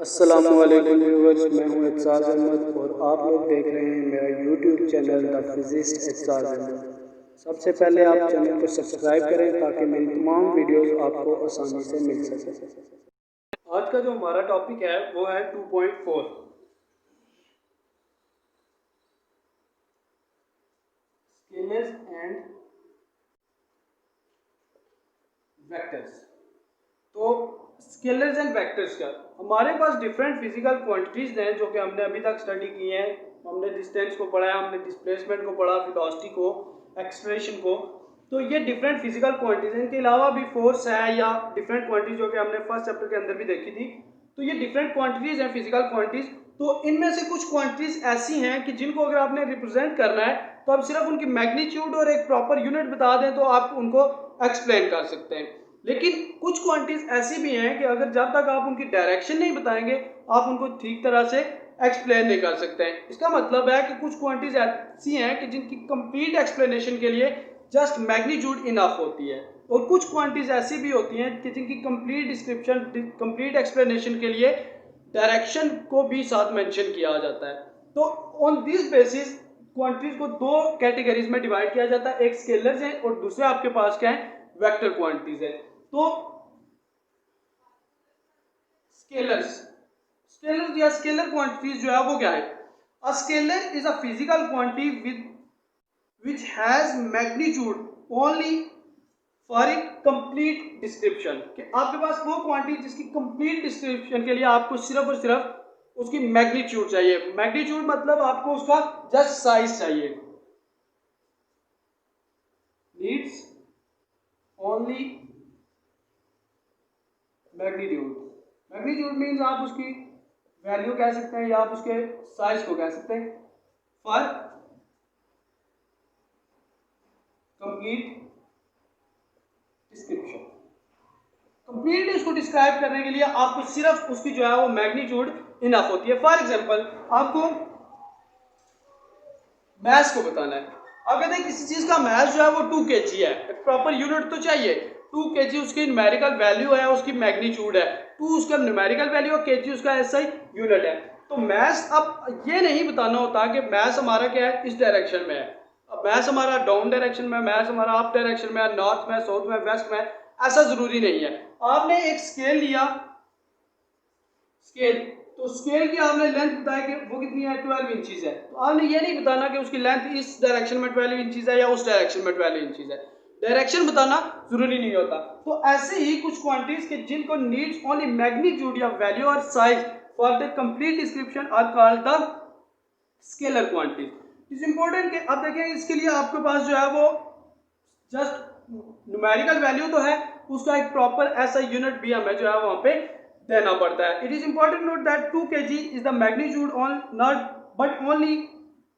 अस्सलामुअलैकुम व्यूअर्स, मैं हूं एतसाज अहमद और आप लोग देख रहे हैं मेरा YouTube channel the physicist Aitzaz Ahmad. सबसे पहले आप चैनल को सब्सक्राइब करें ताकि मेरी तमाम वीडियोस आपको आसानी से मिल सके। आज का जो हमारा टॉपिक है वो है 2.4 स्केलर्स एंड वेक्टर्स। तो स्केलर्स एंड वेक्टर्स का हमारे पास डिफरेंट फिजिकल क्वांटिटीज हैं जो कि हमने अभी तक स्टडी की हैं। हमने डिस्टेंस को पढ़ा है, हमने डिस्प्लेसमेंट को पढ़ा, वेलोसिटी को, एक्सेलरेशन को। तो ये डिफरेंट फिजिकल क्वांटिटीज हैं। इनके अलावा भी फोर्स है या डिफरेंट क्वांटिटीज जो कि हमने फर्स्ट चैप्टर के अंदर भी देखी थी। तो ये डिफरेंट क्वांटिटीज हैं, फिजिकल क्वांटिटीज। तो इनमें से कुछ क्वांटिटीज ऐसी हैं कि जिनको अगर आपने रिप्रेजेंट करना है तो आप सिर्फ उनकी मैग्नीट्यूड और एक प्रॉपर यूनिट बता दें तो आप उनको एक्सप्लेन कर सकते हैं। लेकिन कुछ क्वांटिटीज ऐसी भी हैं कि अगर जब तक आप उनकी डायरेक्शन नहीं बताएंगे आप उनको ठीक तरह से एक्सप्लेन नहीं कर सकते हैं। इसका मतलब है कि कुछ क्वांटिटीज ऐसी हैं कि जिनकी कंप्लीट एक्सप्लेनेशन के लिए जस्ट मैग्नीट्यूड इनफ होती है, और कुछ क्वांटिटीज ऐसी भी होती हैं कि जिनकी कंप्लीट डिस्क्रिप्शन, कंप्लीट एक्सप्लेनेशन के लिए डायरेक्शन को भी साथ मेंशन किया जाता है। तो ऑन दिस बेसिस क्वांटिटीज को दो कैटेगरीज में डिवाइड किया जाता है। एक स्केलर्स है और दूसरे आपके पास क्या है, वेक्टर क्वांटिटीज है। तो स्केलर्स या स्केलर क्वांटिटीज जो है वो क्या है? A scalar is a physical quantity with which has magnitude only for a complete description। कि आपके पास वो क्वांटिटी जिसकी कंप्लीट डिस्क्रिप्शन के लिए आपको सिर्फ और सिर्फ उसकी मैग्नीट्यूड चाहिए। मैग्नीट्यूड मतलब आपको उसका जस्ट साइज चाहिए। Needs only magnitude. Magnitude means आप उसकी वैल्यू कह सकते हैं या आप उसके साइज को कह सकते हैं। फॉर कंप्लीट डिस्क्रिप्शन, कंप्लीट इसको डिस्क्राइब करने के लिए आपको सिर्फ उसकी जो है वो मैग्नीट्यूड इनफ होती है। फॉर एग्जांपल आपको मास को बताना है। आप कहते हैं किसी चीज का मास जो है वो 2 kg है, एक प्रॉपर यूनिट तो चाहिए। 2 kg उसकी न्यूमेरिकल वैल्यू है, उसकी मैग्नीट्यूड है 2, उसका न्यूमेरिकल वैल्यू और kg उसका एसआई यूनिट है। तो मास अब ये नहीं बताना होता कि मास हमारा क्या है, इस डायरेक्शन में है, अब मास हमारा डाउन डायरेक्शन में, मास हमारा अप डायरेक्शन में, नॉर्थ में, साउथ में, वेस्ट में, ऐसा जरूरी नहीं है। आपने एक स्केल लिया, स्केल, तो स्केल की आपने लेंथ बताया कि वो कितनी है, 12 इंचीज है। तो आपने ये नहीं बताना कि उसकी लेंथ इस डायरेक्शन में 12 इंचीज है या उस डायरेक्शन में 12 इंचीज है। डायरेक्शन बताना जरूरी नहीं होता। तो ऐसे ही कुछ क्वांटिटीज के जिनको नीड्स ओनली मैग्नीट्यूड या वैल्यू और size for the complete description are called the scalar quantities. Is important कि अब देखें इसके लिए आपके पास जो है वो जस्ट न्यूमेरिकल वैल्यू तो है, उसका एक प्रॉपर ऐसा यूनिट भी हमें जो है वहां पे देना पड़ता है। It is important note that 2 kg is the magnitude on not but only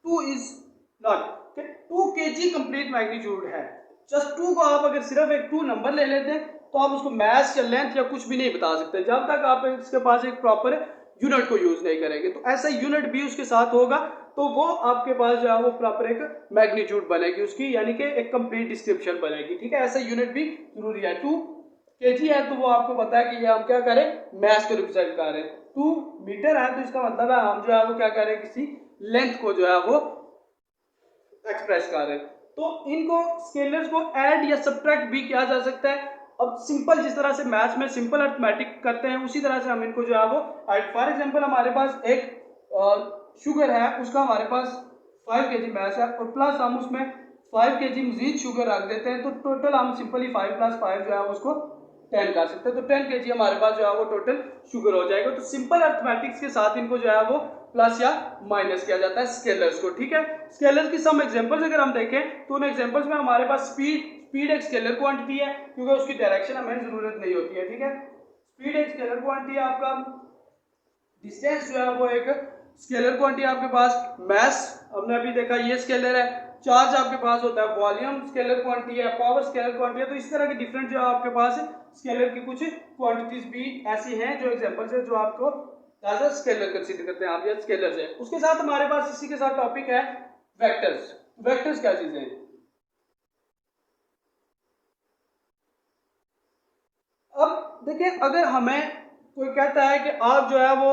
2 is not, 2 kg complete magnitude है। जस्ट 2 को आप अगर सिर्फ एक 2 नंबर ले लेते हैं तो आप उसको मास या लेंथ या कुछ भी नहीं बता सकते जब तक आप इसके पास एक प्रॉपर यूनिट को यूज नहीं करेंगे। तो ऐसा यूनिट भी उसके साथ होगा तो वो आपके पास जो है वो प्रॉपर एक मैग्नीट्यूड बनेगी उसकी, यानी कि एक कंप्लीट डिस्क्रिप्शन बनेगी। ठीक है, ऐसा यूनिट भी जरूरी है। 2 kg है तो वो आपको पता है कि ये हम क्या करें, मास को रिप्रेजेंट कर रहे हैं। 2 मीटर है तो इसका मतलब है हम जो है वो क्या कर रहे हैं, किसी लेंथ को जो है वो एक्सप्रेस कर रहे हैं। तो इनको स्केलर्स को ऐड या सब्ट्रैक्ट भी किया जा सकता है। अब सिंपल जिस तरह से मैथ्स में सिंपल अर्थमेटिक करते हैं उसी तरह से हम इनको जो है वो ऐड, फॉर एग्जांपल हमारे पास एक शुगर है, उसका हमारे पास 5 kg मास है और प्लस हम उसमें 5 kg मजीद शुगर रख देते हैं तो टोटल हम सिंपली 5 + 5 जो है उसको 10 कर सकते हैं। तो 10 kg हमारे पास जो है वो टोटल शुगर हो जाएगा। तो सिंपल अर्थमेटिक्स के साथ इनको जो है वो प्लस या माइनस किया जाता है स्केलर्स को। ठीक है, स्केलर्स की सम एग्जांपल्स अगर हम देखें तो उन एग्जांपल्स में हमारे पास स्पीड एक स्केलर क्वांटिटी है क्योंकि उसकी डायरेक्शन हमें जरूरत नहीं होती है। ठीक है, स्पीड एक स्केलर क्वांटिटी है आपका। डिस्टेंस जो है वो एक स्केलर क्वांटिटी आपके पास। मास हमने अभी देखा ये स्केलर है। चार्ज आपके पास होता है, वॉल्यूम स्केलर क्वांटिटी है, पावर स्केलर क्वांटिटी है। तो इस तरह के डिफरेंट जो आपके पास स्केलर की कुछ क्वांटिटीज भी ऐसी हैं जो एग्जांपल्स है जो आपको एज अ स्केलर कंसीडर करते हैं आप, या स्केलर्स है। उसके साथ हमारे पास इसी के साथ टॉपिक है वेक्टर्स। वेक्टर्स क्या चीजें हैं? अब देखिए, अगर हमें कोई कहता है कि आप जो है वो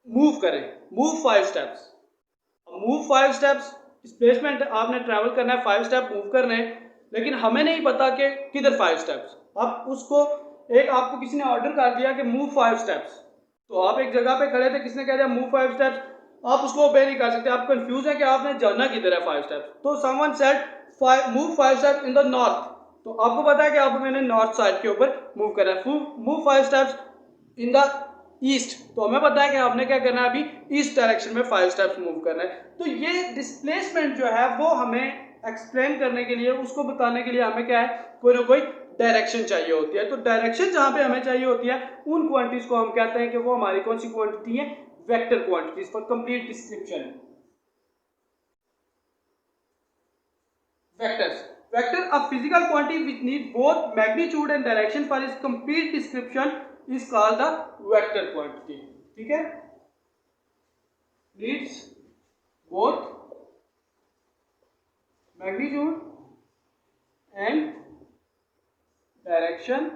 मूव करें, move 5 steps. Move 5 steps displacement, आपने ट्रैवल करना है 5 स्टेप मूव करने हैं, लेकिन हमें नहीं पता कि किधर 5 स्टेप्स। आप उसको आपको किसी ने ऑर्डर कर दिया कि मूव 5 स्टेप्स, तो आप एक जगह पे खड़े थे, किसने कह दिया मूव 5 स्टेप्स, आप उसको ओबे नहीं कर सकते, आप कंफ्यूज है कि आपने जाना किधर है 5 स्टेप्स। तो someone said move 5 steps in the north, तो आपको पता है कि आप मैंने नॉर्थ साइड के ऊपर मूव करना है। Move 5 steps in the east, तो हमें पता है कि आपने क्या करना है, अभी ईस्ट डायरेक्शन में 5 स्टेप्स मूव करना है। तो ये डिस्प्लेसमेंट जो है वो हमें एक्सप्लेन करने के लिए, उसको बताने के लिए हमें क्या है, कोई ना कोई डायरेक्शन चाहिए होती है। तो डायरेक्शन जहां पे हमें चाहिए होती है, उन क्वांटिटीज को हम कहते हैं कि वो हमारी कौन सी क्वांटिटी है, vector quantities. For complete description, vectors, vector a physical quantity which need both magnitude and direction for its complete description is called the vector quantity. ठीक है, needs both magnitude and direction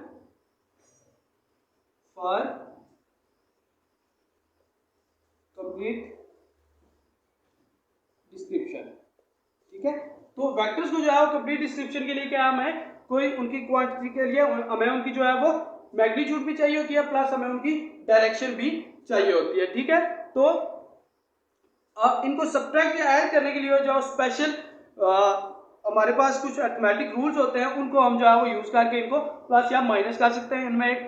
for complete description. ठीक है, तो vectors को जो है complete description के लिए क्या हमें कोई उनकी क्वांटिटी के लिए हमें उनकी जो है वो मैग्नीट्यूड भी चाहिए होती है, प्लस हमें उनकी डायरेक्शन भी चाहिए होती है। ठीक है, तो इनको सब्ट्रैक्ट या ऐड करने के लिए जो स्पेशल हमारे पास कुछ अरिथमेटिक रूल्स होते हैं, उनको हम जो है वो यूज करके इनको प्लस या माइनस कर सकते हैं। इनमें एक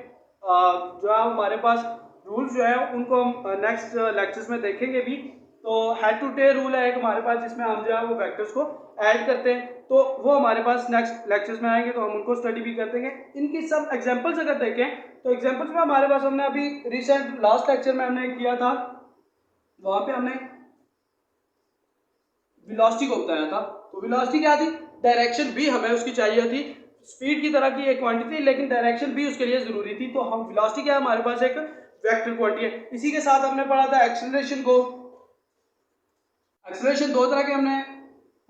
जो है हमारे पास रूल्स जो है उनको हम नेक्स्ट लेक्चर्स में देखेंगे भी। तो हेड टू टेल रूल है एक हमारे पास, जिसमें हम जो है वो वेक्टर्स को ऐड करते हैं, तो वो हमारे पास नेक्स्ट लेक्चर्स में आएंगे, तो हम उनको स्टडी भी कर देंगे। इनकी सब एग्जांपल्स अगर देखें तो एग्जांपल्स में हमारे पास हमने अभी रिसेंट लास्ट लेक्चर में हमने किया था, वहां पे हमने वेलोसिटी को बताया था। तो वेलोसिटी क्या थी, डायरेक्शन भी हमें उसकी चाहिए थी, स्पीड की तरह की एक क्वांटिटी, लेकिन डायरेक्शन भी उसके लिए जरूरी थी। तो हम वेलोसिटी क्या हमारे पास एक वेक्टर क्वांटिटी है। इसी के साथ हमने पढ़ा था एक्सेलरेशन को, एक्सेलरेशन दो तरह के हमने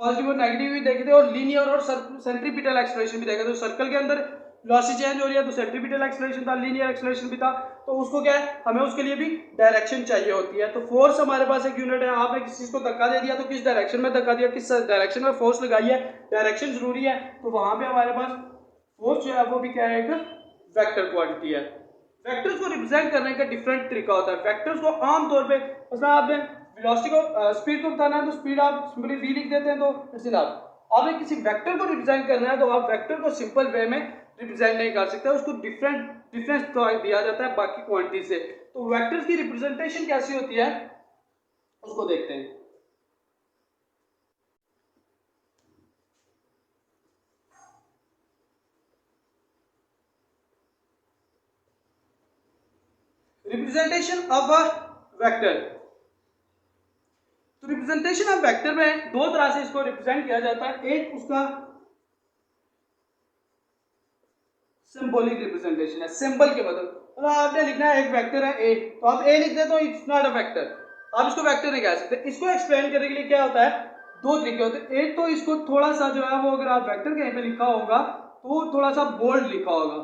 पॉजिटिव और नेगेटिव भी देखे थे, और लीनियर और सेंट्रीपिटल एक्सेलरेशन भी देखे थे। तो सर्कल के अंदर वेलोसिटी चेंज हो रही है तो सेंट्रीपिटल एक्सेलरेशन था, लीनियर एक्सेलरेशन भी था, तो उसको क्या है, हमें उसके लिए भी डायरेक्शन चाहिए होती है। तो फोर्स हमारे पास एक यूनिट है, आपने किसी चीज को धक्का दे दिया तो किस डायरेक्शन में धक्का दिया, किस डायरेक्शन में फोर्स लगाई है, डायरेक्शन जरूरी है। तो वहां पे हमारे पास फोर्स जो है वो भी क्या है, एक वेक्टर क्वांटिटी है। वेक्टर्स को रिप्रेजेंट करने का डिफरेंट तरीका होता है। वेक्टर्स को आमतौर पे, मतलब आपने वेलोसिटी को स्पीड को बताना है तो स्पीड आप सिंपली v लिख देते हैं, तो इट्स इनफ। आपने किसी वेक्टर को रिप्रेजेंट करना है तो आप वेक्टर को सिंपल वे में रिप्रेजेंट नहीं कर सकते, उसको डिफरेंस दिया जाता है बाकी क्वांटिटी से। तो वेक्टर्स की रिप्रेजेंटेशन कैसी होती है उसको देखते हैं। रिप्रेजेंटेशन ऑफ अ वेक्टर, तो रिप्रेजेंटेशन ऑफ वेक्टर में दो तरह से इसको रिप्रेजेंट किया जाता है। एक उसका सिंबॉलिक रिप्रेजेंटेशन है, सिंबल के मतलब आपने लिखना है एक वेक्टर है ए, तो आप ए लिख दे तो इट्स नॉट अ वेक्टर, आप इसको वेक्टर नहीं कह सकते। इसको एक्सप्लेन करने के लिए क्या होता है, दो तरीके होते हैं। एक तो इसको थोड़ा सा जो है वो, अगर आप वेक्टर कहीं पे लिखा होगा तो वो थोड़ा सा बोल्ड लिखा होगा,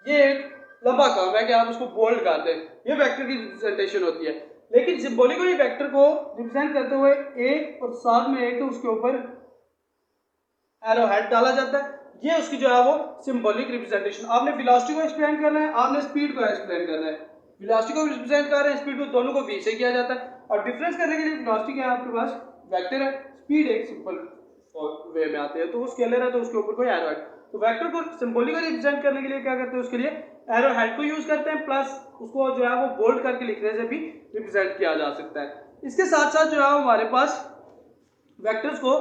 ये एक लंबा काम है कि आप उसको बोल्ड कर दें, ये वेक्टर की रिप्रेजेंटेशन होती है। लेकिन सिंबॉलिकली वेक्टर को रिप्रेजेंट करते हुए एक और साथ में एक उसके ऊपर एरो हेड डाला जाता है, ये उसकी जो है वो सिंबॉलिक रिप्रेजेंटेशन। आपने वेलोसिटी को एक्सप्लेन करना है, आपने स्पीड को एक्सप्लेन करना है, वेलोसिटी को रिप्रेजेंट कर रहे हैं, स्पीड को, दोनों को v से किया जाता है। और डिफरेंस करने के लिए वेलोसिटी क्या है आपके पास वेक्टर है, स्पीड एक सिंपल वे में आते हैं, तो वो स्केलर है तो उसके ऊपर कोई एरो हेड। तो वेक्टर को सिंबॉलिकली रिप्रेजेंट करने के लिए क्या करते हैं, उसके लिए एरो हेड को यूज करते हैं, प्लस उसको जो है वो बोल्ड करके लिखने से भी रिप्रेजेंट किया जा सकता है। इसके साथ साथ जो है हमारे पास वेक्टर्स को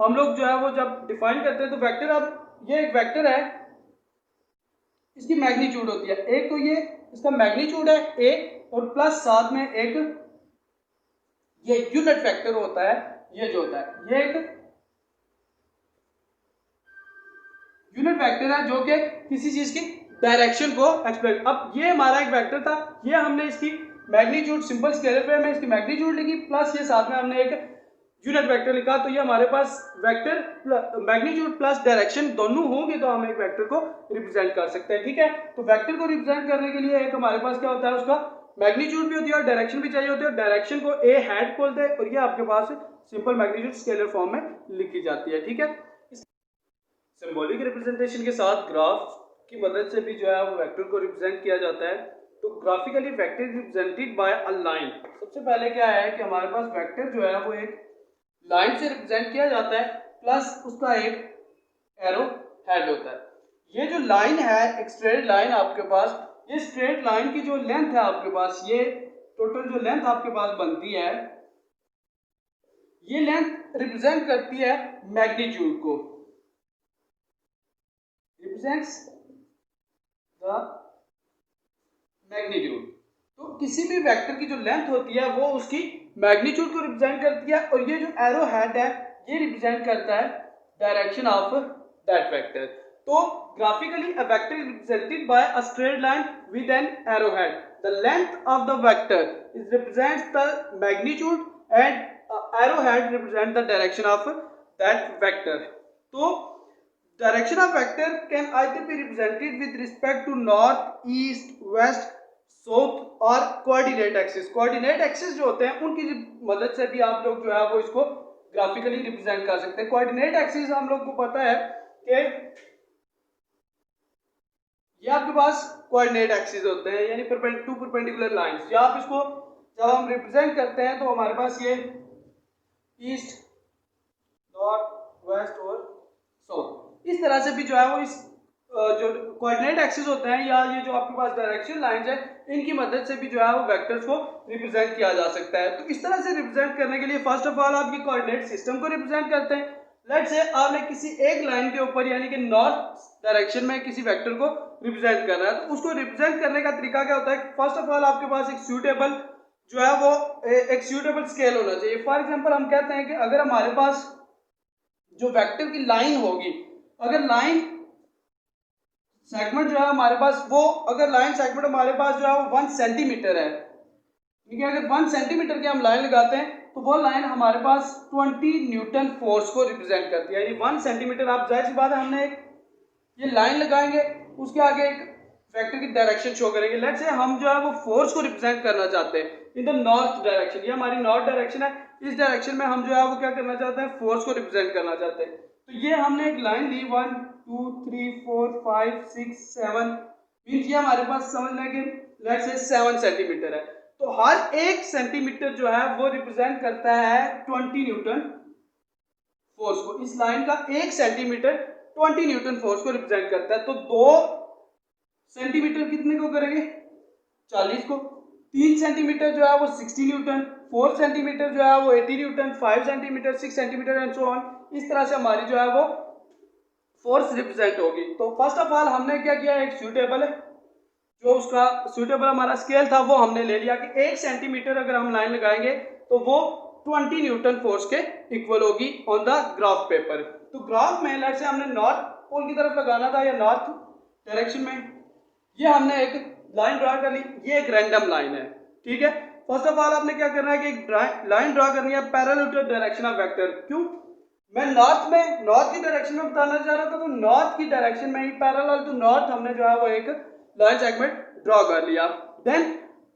हम लोग जो है वो जब डिफाइन करते हैं, तो वेक्टर, अब ये एक वेक्टर है, इसकी मैग्नीट्यूड होती है, एक तो ये इसका मैग्नीट्यूड है ए, और प्लस साथ में एक ये यूनिट वेक्टर होता है, ये जो होता है ये एक यूनिट वेक्टर है जो कि किसी चीज की डायरेक्शन को एक्सप्लेन। अब ये हमारा एक वेक्टर था, ये हमने इसकी मैग्नीट्यूड सिंपल स्केलर पे में इसकी मैग्नीट्यूड लिखी, प्लस ये साथ में हमने एक यूनिट वेक्टर लिखा तो ये हमारे पास वेक्टर मैग्नीट्यूड प्लस डायरेक्शन दोनों होंगे तो हम एक वेक्टर को रिप्रेजेंट कर सकते हैं। ठीक है, तो वेक्टर को रिप्रेजेंट करने के लिए एक हमारे पास क्या होता है, उसका मैग्नीट्यूड भी होती है और डायरेक्शन भी चाहिए होती है। डायरेक्शन को ए हेड बोलते हैं और ये आपके पास सिंपल मैग्नीट्यूड स्केलर फॉर्म में लिखी जाती है। ठीक है, सिंबॉलिक रिप्रेजेंटेशन के साथ ग्राफ की मदद से भी जो है वो वेक्टर को रिप्रेजेंट किया जाता है। तो graphically vector represented by a line. सबसे पहले क्या है कि हमारे पास वेक्टर जो है वो एक लाइन से रिप्रेजेंट किया जाता है प्लस उसका एक एरो हेड होता है। ये जो लाइन है एक स्ट्रेट लाइन आपके पास, ये स्ट्रेट लाइन की जो लेंथ है आपके पास, ये टोटल जो लेंथ आपके पास बनती है, ये लेंथ रिप्रेजेंट करती है मैग्नीट्यूड को, रिप्रेजेंट्स द मैग्नीट्यूड। तो किसी भी वेक्टर की जो लेंथ होती है वो उसकी मैग्नीट्यूड को रिप्रेजेंट करती है और ये जो एरो हेड है ये रिप्रेजेंट करता है डायरेक्शन ऑफ दैट वेक्टर। तो graphically a vector is represented by a straight line with an arrow head. The length of the vector is represents the magnitude and arrow head represent the direction of that vector. तो direction of vector can either be represented with respect to north, east, west, south और coordinate axis. Coordinate axis जो होते हैं उनकी मदद से भी आप लोग जो है वो इसको ग्राफिकली रिप्रेजेंट कर सकते हैं। कोऑर्डिनेट एक्सिस हम लोग को पता है कि ये आपके पास कोऑर्डिनेट एक्सिस होते हैं यानी टू परपेंडिकुलर लाइंस। या आप इसको जब हम रिप्रेजेंट करते हैं तो हमारे पास ये ईस्ट, नॉर्थ, वेस्ट और साउथ, इस तरह से भी जो है वो इस जो कोऑर्डिनेट एक्सिस होते हैं या ये जो आपके पास डायरेक्शन लाइंस है इनकी मदद से भी जो है वो वेक्टर्स को रिप्रेजेंट किया जा सकता है। तो इस तरह से रिप्रेजेंट करने के लिए फर्स्ट ऑफ ऑल आप ये कोऑर्डिनेट सिस्टम को रिप्रेजेंट करते हैं। लेट्स से आपने किसी एक लाइन के ऊपर यानी कि नॉर्थ डायरेक्शन में किसी वेक्टर को रिप्रेजेंट करना है, तो उसको रिप्रेजेंट करने का तरीका क्या होता है। फर्स्ट ऑफ ऑल आपके पास एक सूटेबल जो है वो एक सूटेबल स्केल होना चाहिए। फॉर एग्जाम्पल हम कहते हैं कि अगर हमारे पास जो वेक्टर की लाइन होगी, अगर लाइन सेगमेंट जो है हमारे पास वो अगर लाइन सेगमेंट हमारे पास जो है वो 1 सेंटीमीटर है, ठीक है, अगर 1 सेंटीमीटर की हम लाइन लगाते हैं तो वो लाइन हमारे पास 20 न्यूटन फोर्स को रिप्रेजेंट करती है। यानी 1 सेंटीमीटर, आप जाहिर सी बात है हमने एक ये लाइन लगाएंगे उसके आगे एक वेक्टर की डायरेक्शन शो करेंगे। लेट्स से हम जो है वो फोर्स को रिप्रेजेंट करना चाहते हैं इन द नॉर्थ डायरेक्शन, ये हमारी नॉर्थ डायरेक्शन है, इस डायरेक्शन में हम जो है वो क्या करना चाहते हैं, फोर्स को रिप्रेजेंट करना चाहते हैं। तो ये हमने एक लाइन ली 1 2 3 4 5 6 7 मींस ये हमारे पास समझ लें कि लेट्स से 7 सेंटीमीटर है। तो हर एक सेंटीमीटर जो है वो रिप्रेजेंट करता है 20 न्यूटन फोर्स को। इस लाइन का 1 सेंटीमीटर 20 न्यूटन फोर्स को रिप्रेजेंट करता है। तो 2 सेंटीमीटर कितने को करेंगे, 40 को। 3 सेंटीमीटर जो है वो 60 न्यूटन, 4 सेंटीमीटर जो है वो 80 Newton, 5 centimetre 6 centimetre and so on. इस तरह से हमारी जो है वो फोर्स रिप्रेजेंट होगी। तो फर्स्ट ऑफ ऑल हमने क्या किया, एक सूटेबल जो उसका सूटेबल हमारा स्केल था वो हमने ले लिया कि 1 सेंटीमीटर अगर हम लाइन लगाएंगे तो वो 20 न्यूटन फोर्स के इक्वल होगी ऑन द ग्राफ पेपर। तो ग्राफ में लेट्स से हमने नॉर्थ पोल की तरफ लगाना था या नॉर्थ डायरेक्शन में, ये हमने एक लाइन ड्रा कर ली, ये एक रैंडम लाइन है, ठीक है। फर्स्ट ऑफ ऑल आपने क्या करना है कि एक लाइन ड्रा करनी है parallel to direction of vector. क्यों, मैं नॉर्थ की डायरेक्शन में बताना चाह रहा था, तो नॉर्थ की डायरेक्शन में ही पैरेलल टू नॉर्थ हमने जो है वो एक लाइन सेगमेंट ड्रॉ कर लिया। Then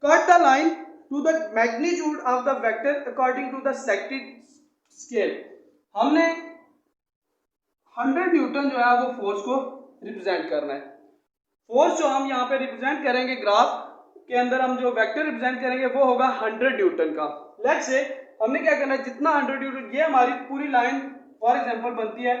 cut the line to the magnitude of the vector according to the selected scale. हमने 100 न्यूटन जो है वो फोर्स को रिप्रेजेंट करना है। फोर्स जो हम यहाँ पे रिप्रेजेंट करेंगे ग्राफ के अंदर, हम जो वेक्टर रिप्रेजेंट करेंगे वो होगा 100 न्यूटन का। लेट्स से हमने क्या करना है, जितना 100 न्यूटन, ये हमारी पूरी लाइन फॉर एग्जांपल बनती है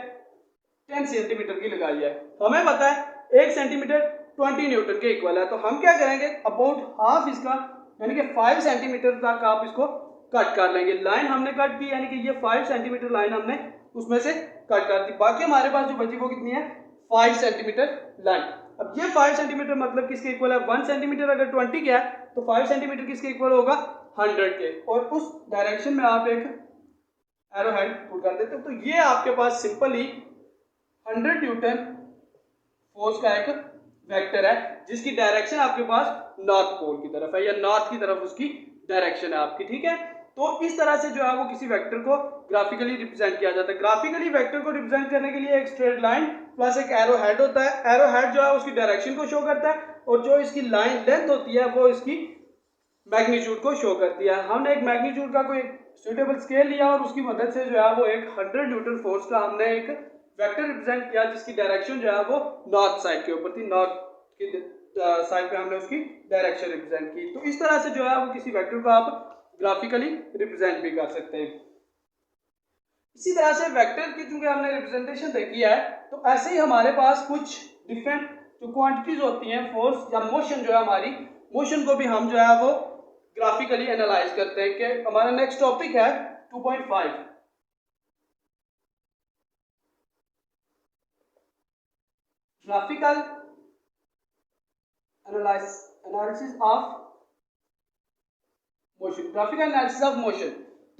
10 सेंटीमीटर की लगाई है, हमें पता है 1 सेंटीमीटर 20 न्यूटन के इक्वल है। तो हम क्या करेंगे, अबाउट हाफ इसका यानी कि 5 सेंटीमीटर तक आप इसको कट कर लेंगे। लाइन हमने कट की यानी कि ये 5 सेंटीमीटर लाइन हमने उसमें से कट कर दी, बाकी हमारे पास जो बची वो कितनी है, 5 सेंटीमीटर लाइन। अब ये 5 सेंटीमीटर मतलब किसके इक्वल है, 1 सेंटीमीटर अगर 20 गया तो 5 सेंटीमीटर किसके इक्वल होगा, 100 के। और उस डायरेक्शन में आप एक एरो हेड पुट कर देते हो। तो ये आपके पास सिंपली 100 न्यूटन फोर्स का एक वेक्टर है जिसकी डायरेक्शन आपके पास नॉर्थ पोल की तरफ है या नॉर्थ की तरफ उसकी डायरेक्शन है आपकी, ठीक है। तो इस तरह से जो है वो किसी वेक्टर को ग्राफिकली रिप्रेजेंट किया जाता है। ग्राफिकली वेक्टर को रिप्रेजेंट करने के लिए एक स्ट्रेट लाइन प्लस एक एरो हेड होता है। एरो हेड जो है उसकी डायरेक्शन को शो करता है और जो इसकी लाइन लेंथ होती है वो इसकी मैग्नीट्यूड को शो करती है। हमने एक मैग्नीट्यूड का कोई सुटेबल स्केल लिया और उसकी मदद से जो है वो एक 100 न्यूटन फोर्स का हमने एक वेक्टर रिप्रेजेंट किया जिसकी डायरेक्शन जो है वो नॉर्थ साइड के ऊपर थी। नॉर्थ की साइड पे हमने उसकी डायरेक्शन रिप्रेजेंट की। तो इस तरह से जो है वो किसी वेक्टर को आप ग्राफिकली रिप्रेजेंट भी कर सकते हैं। इसी तरह से वेक्टर की चूंकि हमने रिप्रेजेंटेशन देखी है तो ऐसे ही हमारे पास कुछ डिफरेंट जो क्वांटिटीज होती हैं फोर्स या मोशन जो है हमारी मोशन को भी हम जो है वो ग्राफिकली एनालाइज करते हैं। कि हमारा नेक्स्ट टॉपिक है 2.5 graphical analysis of motion. Graphical analysis of motion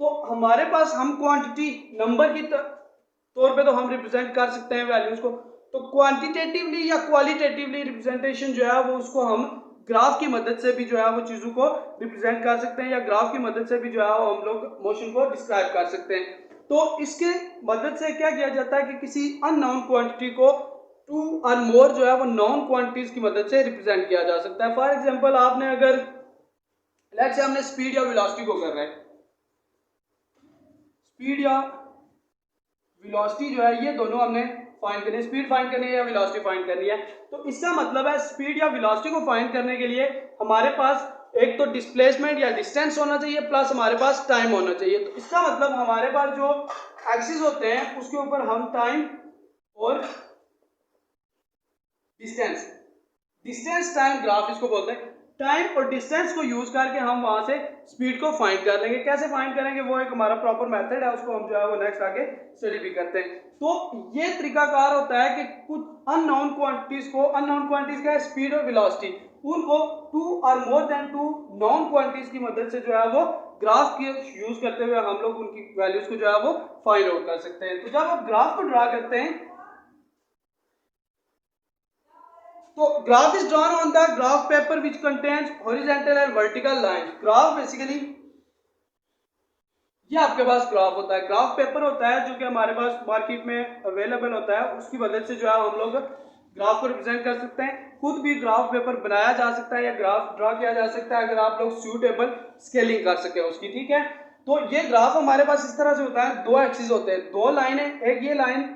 तो हमारे पास हम क्वांटिटी नंबर की तौर पे तो हम रिप्रेजेंट कर सकते हैं वैल्यूज को, तो क्वांटिटेटिवली या क्वालिटेटिवली रिप्रेजेंटेशन जो है वो उसको हम ग्राफ की मदद से भी जो है वो चीज़ों को रिप्रेजेंट कर सकते हैं या ग्राफ की मदद से भी जो है वो हम लोग मोशन को डिस्क्राइब कर सकते हैं। तो इसके मदद से क्या किया जाता है कि किसी अननोन क्वांटिटी को 2 और मोर जो है वो नॉन क्वांटिटीज की मदद से रिप्रेजेंट किया जा सकता है। फॉर एग्जांपल आपने अगर लेट्स से हमने स्पीड या वेलोसिटी को कर रहे हैं, स्पीड या वेलोसिटी जो है ये दोनों हमने फाइंड करनी है, स्पीड फाइंड करनी है या वेलोसिटी फाइंड करनी है। तो इसका मतलब है स्पीड या वेलोसिटी को फाइंड करने के लिए हमारे पास एक तो डिस्प्लेसमेंट या डिस्टेंस होना चाहिए प्लस हमारे पास टाइम होना चाहिए। तो इसका मतलब हमारे पास जो एक्सिस होते हैं उसके ऊपर हम टाइम और डिस्टेंस टाइम ग्राफ इसको बोलते हैं। टाइम और डिस्टेंस को यूज करके हम वहां से स्पीड को फाइंड कर लेंगे। कैसे फाइंड करेंगे वो एक हमारा प्रॉपर मेथड है, उसको हम जो है वो नेक्स्ट आगे स्टडी भी करते हैं। तो ये तरीकाकार होता है कि कुछ अननोन क्वांटिटीज को, अननोन क्वांटिटीज का है स्पीड और वेलोसिटी, उनको 2 और मोर देन 2 नॉन क्वांटिटीज की मदद से जो है वो ग्राफ के यूज करते हुए हम लोग उनकी वैल्यूज को जो है वो फाइंड आउट कर सकते हैं। तो जब आप ग्राफ को ड्रा करते हैं तो graph is drawn on the graph paper which contains horizontal and vertical lines. Graph basically ये आपके पास ग्राफ होता है, ग्राफ पेपर होता है जो कि हमारे पास मार्केट में अवेलेबल होता है, उसकी मदद से जो है हम लोग ग्राफ को रिप्रेजेंट कर सकते हैं। खुद भी ग्राफ पेपर बनाया जा सकता है या ग्राफ ड्रा किया जा सकता है अगर आप लोग सूटेबल स्केलिंग कर सके उसकी, ठीक है। तो ये ग्राफ हमारे पास इस तरह से होता है, दो एक्सिस होते हैं, दो लाइन है, एक ये लाइन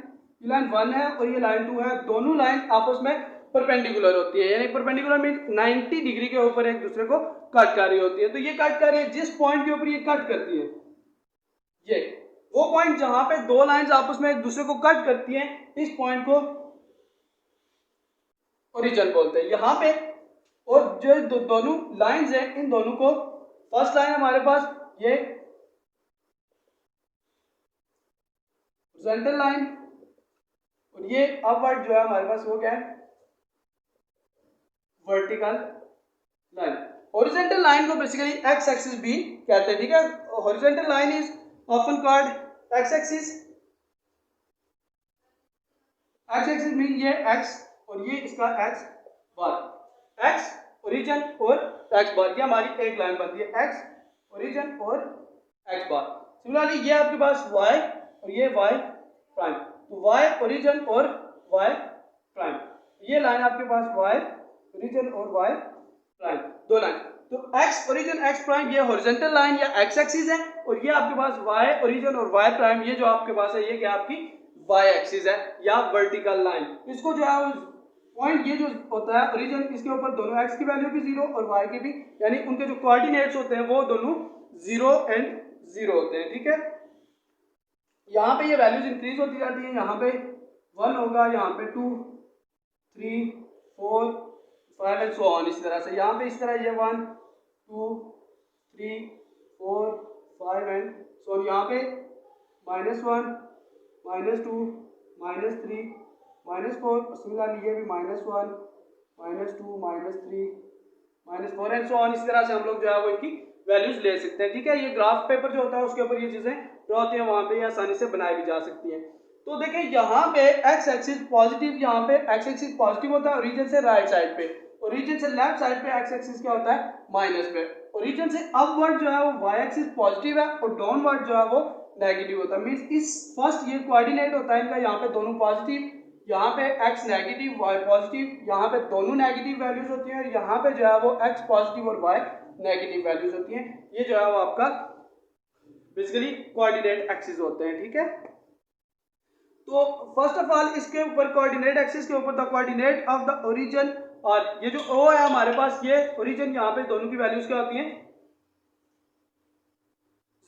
1 है और ये लाइन 2 है, दोनों लाइन आपस में परपेंडिकुलर होती है, यानी परपेंडिकुलर मीन 90 डिग्री के ऊपर एक दूसरे को कट कर रही होती है। तो ये कट कर रही है, जिस पॉइंट के ऊपर ये कट करती है, ये वो पॉइंट जहां पे दो लाइंस आपस में एक दूसरे को कट करती हैं, इस पॉइंट को ओरिजिन बोलते हैं यहाँ पे। और जो दोनों लाइंस हैं इन दोनों को, फर्स्ट लाइन हमारे पास ये हॉरिजॉन्टल लाइन और ये अपवर्ड जो है हमारे पास वो क्या है, वर्टिकल लाइन। हॉरिजॉन्टल लाइन को बेसिकली एक्स एक्सिस भी कहते हैं, ठीक है। Horizontal line is often called x axis. X axis mean ये एक्स और ये इसका एक्स बार, एक्स ओरिजिन और एक्स बार, ये हमारी एक लाइन बनती है, एक्स ओरिजिन और एक्स बार। सिमिलरली ये आपके पास वाई और ये वाई प्राइम, तो वाई ओरिजिन और वाई प्राइम, ये लाइन आपके पास वाई ओरिजिन और वाई प्राइम, दो लाइन। तो x ओरिजिन x प्राइम ये हॉरिजॉन्टल लाइन या x एक्सिस है और ये आपके पास y ओरिजिन और y प्राइम ये जो आपके पास है ये क्या आपकी y एक्सिस है या वर्टिकल लाइन। इसको जो है पॉइंट ये जो होता है ओरिजिन, इसके ऊपर दोनों x की वैल्यू भी 0 और y की भी, यानी उनके जो कोऑर्डिनेट्स होते हैं वो दोनों 0 एंड 0 होते हैं, ठीक है। यहाँ पे ये वैल्यूज इंक्रीज होती जाती है, यहाँ पे 1 होगा, यहाँ पे 2 3 4 5 एंड सो ऑन, इस तरह से यहाँ पे इस तरह ये 1 2 3 4 5 एंड सो ऑन, यहाँ पे -1 -2 -3 -4, सिमिलरली ये भी -1 -2 -3 -4 एंड सो ऑन, इस तरह से हम लोग जो है वो इनकी वैल्यूज ले सकते हैं, ठीक है। ये ग्राफ पेपर जो होता है उसके ऊपर ये चीजें ड्रॉ होती हैं, वहां पे आसानी से बनाई भी जा सकती हैं। तो देखिए यहाँ पे एक्स एक्सिस पॉजिटिव, यहाँ पे एक्स एक्सिस पॉजिटिव होता है ओरिजिन से राइट साइड पे, ओरिजिन से लेफ्ट साइड पे एक्स एक्सिस क्या होता है माइनस पे, ओरिजिन से अपवर्ड जो है वो वाई एक्सिस पॉजिटिव है और डाउनवर्ड जो है वो नेगेटिव होता है। मींस इस फर्स्ट ये कोऑर्डिनेट होता है इनका, यहाँ पे दोनों पॉजिटिव, यहाँ पे x नेगेटिव y पॉजिटिव, यहाँ पे दोनों नेगेटिव वैल्यूज होती हैं और यहाँ पे जो है वो x पॉजिटिव और y नेगेटिव वैल्यूज होती हैं। ये जो है वो आपका बेसिकली कोऑर्डिनेट एक्सिस होते हैं, ठीक है। तो फर्स्ट ऑफ ऑल इसके ऊपर कोऑर्डिनेट एक्सिस के ऊपर the coordinate of the origin, और ये जो O है हमारे पास, ये ओरिजिन, यहाँ पे दोनों की वैल्यूज क्या होती हैं,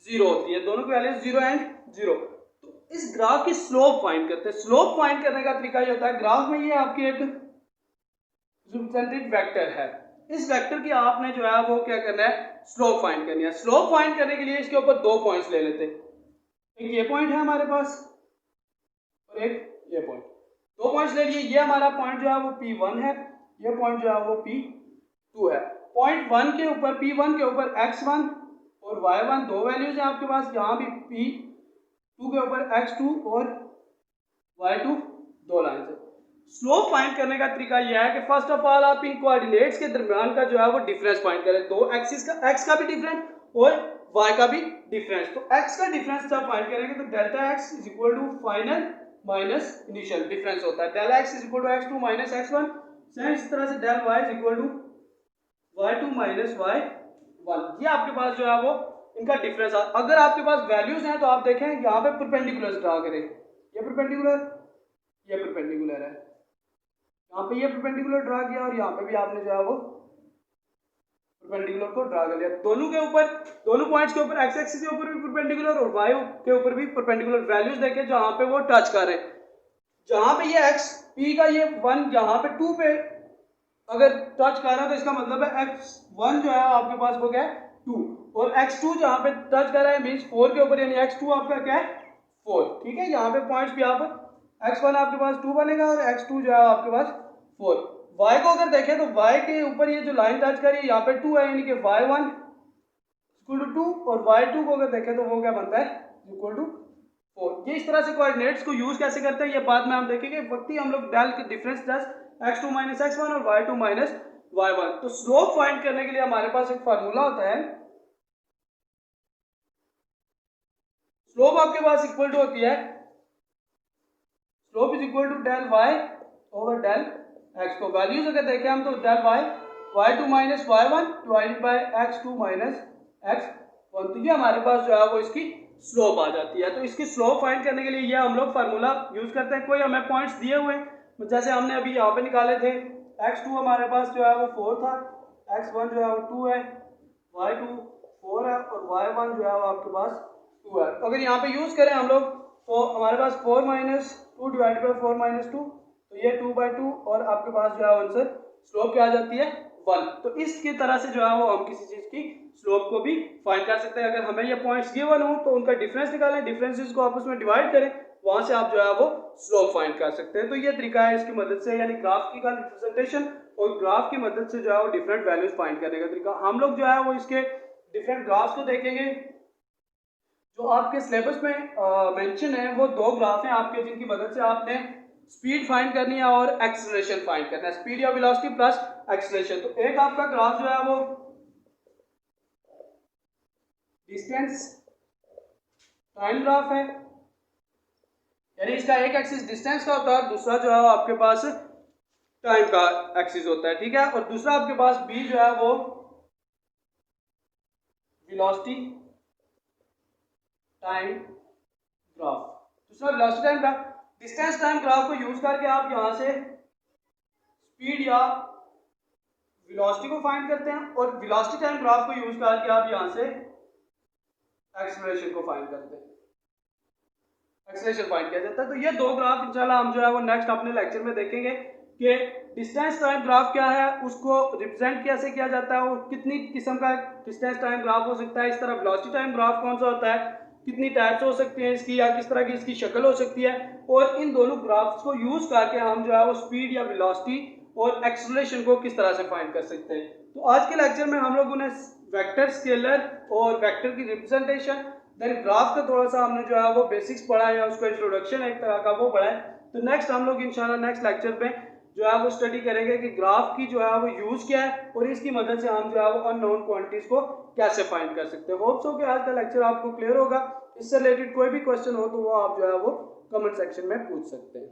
0 होती है, दोनों की वैल्यूज 0 एंड 0। तो इस ग्राफ की स्लोप फाइंड करते हैं। स्लोप फाइंड करने का तरीका ये होता है, ग्राफ में ये आपकी एक रिप्रेजेंटेड वेक्टर है, इस वेक्टर की आपने जो है वो क्या करना है, स्लोप फाइंड करनी है। स्लोप फाइंड करने के लिए इसके ऊपर दो पॉइंट्स ले लेते हैं, एक ये पॉइंट है हमारे पास और एक ये पॉइंट, दो पॉइंट्स ले लिए। ये हमारा पॉइंट जो है वो P1 है, ये पॉइंट जो है वो P2 है। पॉइंट 1 के ऊपर, P1 के ऊपर x1 और y1 दो वैल्यूज हैं आपके पास, यहाँ भी P2 के ऊपर x2 और y2 दो लाइन है। स्लोप फाइंड करने का तरीका यह है कि फर्स्ट ऑफ ऑल आप इन कोऑर्डिनेट्स के दरमियान का जो है वो डिफरेंस फाइंड करें, दो एक्सिस का, x का भी डिफरेंस और y का भी डिफरेंस। तो x का डिफरेंस जब फाइंड करेंगे तो delta x is equal to final minus initial difference होता है, del x is equal to x2 minus x1। Same इस तरह से del y is equal to y2 minus y1। ये आपके पास जो है वो इनका डिफरेंस। अगर आपके पास वैल्यूज हैं तो आप देखें यहाँ पे परपेंडिकुलर ड्रा करें, ये परपेंडिकुलर, ये परपेंडिकुलर है, यहाँ पे ये परपेंडिकुलर ड्रा किया और यहाँ पे भी आपने जो है वो परपेंडिकुलर को ड्रा कर लिया। दोनों के ऊपर, दोनों पॉइंट्स के ऊपर, एक्स एक्सिस के ऊपर भी परपेंडिकुलर और वाई के ऊपर भी परपेंडिकुलर वैल्यूज देखे जहाँ पे वो टच कर रहे हैं। जहाँ पे ये एक्स पी का ये 1 यहाँ पे 2 पे अगर टच कर रहा है तो इसका मतलब है x1 जो है आपके पास वो क्या है 2, और x2 जहाँ पे टच कर रहा है मींस 4 के ऊपर, यानी x2 आपका क्या है 4, ठीक है। यहाँ पे पॉइंट्स भी आप x1 आपके पास 2 बनेगा और x2 जो है आपके पास 4। y को अगर देखें तो y के ऊपर ये जो लाइन टच कर रही है यहाँ पे 2 है, यानी कि y1 इक्वल टू 2 और y2 को अगर देखें तो वो क्या बनता है इक्वल टू 4। ये इस तरह से कोऑर्डिनेट्स को यूज कैसे करते हैं ये बाद में हम देखेंगे, वक्त ही हम लोग डेल के difference just x2 minus x1 और y2 माइनस y1। तो स्लोप फाइंड करने के लिए हमारे पास एक फार्मूला होता है, स्लोप आपके पास इक्वल टू होती है, slope is equal to del y over del x। तो वैल्यूज अगर देखें हम तो del y y2 minus y1 divided by x2 minus x1। तो ये हमारे पास जो है वो इसकी स्लोप आ जाती है। तो इसकी स्लोप फाइंड करने के लिए ये हम लोग फार्मूला यूज करते हैं। कोई हमें पॉइंट्स दिए हुए जैसे हमने अभी यहाँ पे निकाले थे, x2 हमारे पास जो है वो 4 था, x1 जो है वो 2 है, y2 4 है और y1 जो है वो आपके पास 2 है। तो अगर यहाँ पे यूज करें हम लोग तो हमारे पास 4 माइनस 2 डिवाइड बाई 4 माइनस 2, तो ये 2/2 और आपके पास जो है आंसर स्लोप क्या आ जाती है 1। तो इसकी तरह से जो है वो हम किसी चीज की स्लोप को भी फाइंड कर सकते हैं। अगर हमें ये पॉइंट्स गिवन हो तो उनका डिफरेंस निकालें, डिफरेंसेस को आपस में डिवाइड करें, वहां से आप जो है वो स्लोप फाइंड कर सकते हैं। तो ये तरीका है इसकी मदद से, यानी ग्राफ की का रिप्रेजेंटेशन और ग्राफ की मदद से जो है वो डिफरेंट वैल्यूज फाइंड करने का तरीका। हम लोग जो है वो इसके डिफरेंट ग्राफ्स को देखेंगे। जो आपके सिलेबस में मेंशन है वो दो ग्राफ हैं आपके, जिनकी मदद से आपने स्पीड फाइंड करनी है और एक्सेलरेशन फाइंड करना है, स्पीड या वेलोसिटी प्लस एक्सेलरेशन। तो एक आपका ग्राफ जो है वो डिस्टेंस टाइम ग्राफ है, यानी इसका एक एक्सिस डिस्टेंस का होता है, दूसरा जो है आपके पास टाइम का एक्सिस होता है, ठीक है। और दूसरा आपके पास बी जो है वो वेलोसिटी टाइम ग्राफ, दूसरा velocity time graph. Distance time graph को यूज करके आप यहां से स्पीड या वेलोसिटी को फाइंड करते हैं और वेलोसिटी टाइम ग्राफ को यूज करके आप यहां से एक्सेलरेशन को फाइंड करते हैं, एक्सेलरेशन फाइंड किया जाता है। तो ये दो ग्राफ इंशाल्लाह हम जो है वो नेक्स्ट अपने लेक्चर में देखेंगे कि डिस्टेंस टाइम ग्राफ क्या है, उसको रिप्रेजेंट कैसे किया जाता है और कितनी किस्म का डिस्टेंस टाइम ग्राफ हो सकता है। इस तरह वेलोसिटी टाइम ग्राफ कौन सा होता है, कितनी टाइप्स हो सकती हैं इसकी, या किस तरह की इसकी शक्ल हो सकती है। और इन दोनों ग्राफ्स को यूज करके हम जो है वो स्पीड या वेलोसिटी और एक्सेलरेशन को किस तरह से फाइंड कर सकते हैं। तो आज के लेक्चर में हम लोगों ने वेक्टर, स्केलर और वेक्टर की रिप्रेजेंटेशन, देन ग्राफ का थोड़ा सा हमने जो है वो बेसिक्स पढ़ा है, उसका इंट्रोडक्शन एक तरह का वो पढ़ा है। तो नेक्स्ट हम लोग इंशाल्लाह नेक्स्ट लेक्चर में जो है वो स्टडी करेंगे कि ग्राफ की जो है वो यूज क्या है और इसकी मदद से हम जो है वो अननोन क्वांटिटीज को कैसे फाइंड कर सकते हैं। होप्स हो कि आज का लेक्चर आपको क्लियर होगा। इससे रिलेटेड कोई भी क्वेश्चन हो तो वो आप जो है वो कमेंट सेक्शन में पूछ सकते हैं।